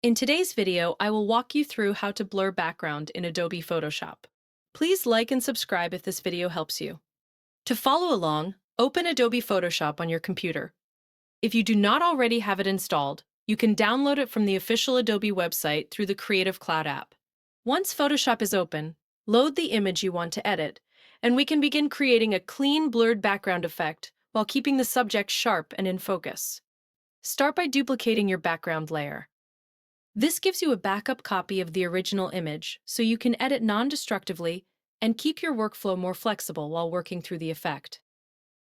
In today's video, I will walk you through how to blur background in Adobe Photoshop. Please like and subscribe if this video helps you. To follow along, open Adobe Photoshop on your computer. If you do not already have it installed, you can download it from the official Adobe website through the Creative Cloud app. Once Photoshop is open, load the image you want to edit, and we can begin creating a clean, blurred background effect while keeping the subject sharp and in focus. Start by duplicating your background layer. This gives you a backup copy of the original image, so you can edit non-destructively and keep your workflow more flexible while working through the effect.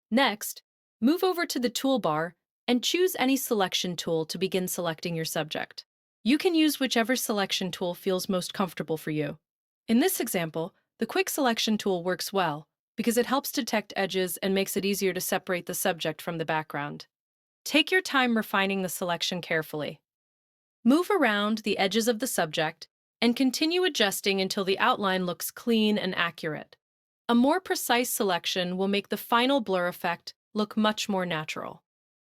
Next, move over to the toolbar and choose any selection tool to begin selecting your subject. You can use whichever selection tool feels most comfortable for you. In this example, the Quick Selection tool works well because it helps detect edges and makes it easier to separate the subject from the background. Take your time refining the selection carefully. Move around the edges of the subject and continue adjusting until the outline looks clean and accurate. A more precise selection will make the final blur effect look much more natural.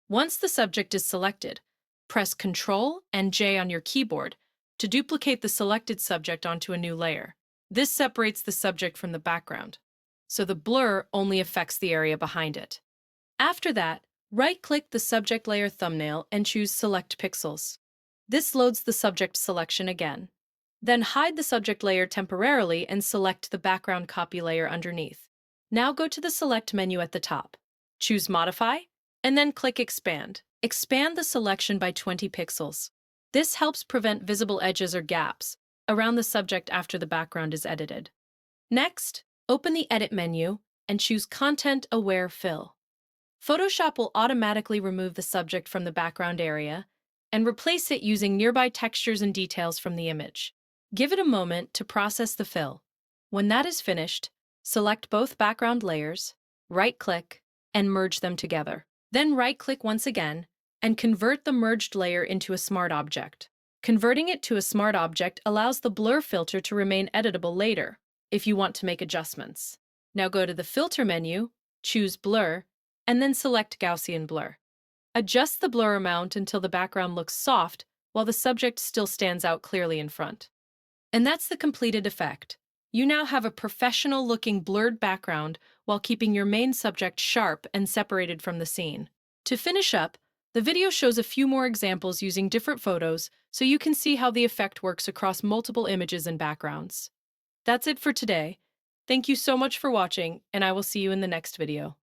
Once the subject is selected, press Ctrl and J on your keyboard to duplicate the selected subject onto a new layer. This separates the subject from the background, so the blur only affects the area behind it. After that, right-click the subject layer thumbnail and choose Select Pixels. This loads the subject selection again. Then hide the subject layer temporarily and select the background copy layer underneath. Now go to the Select menu at the top. Choose Modify, and then click Expand. Expand the selection by 20 pixels. This helps prevent visible edges or gaps around the subject after the background is edited. Next, open the Edit menu and choose Content Aware Fill. Photoshop will automatically remove the subject from the background area and replace it using nearby textures and details from the image. Give it a moment to process the fill. When that is finished, select both background layers, right-click, and merge them together. Then right-click once again and convert the merged layer into a smart object. Converting it to a smart object allows the blur filter to remain editable later if you want to make adjustments. Now go to the Filter menu, choose Blur, and then select Gaussian Blur. Adjust the blur amount until the background looks soft while the subject still stands out clearly in front. And that's the completed effect. You now have a professional-looking blurred background while keeping your main subject sharp and separated from the scene. To finish up, the video shows a few more examples using different photos so you can see how the effect works across multiple images and backgrounds. That's it for today. Thank you so much for watching, and I will see you in the next video.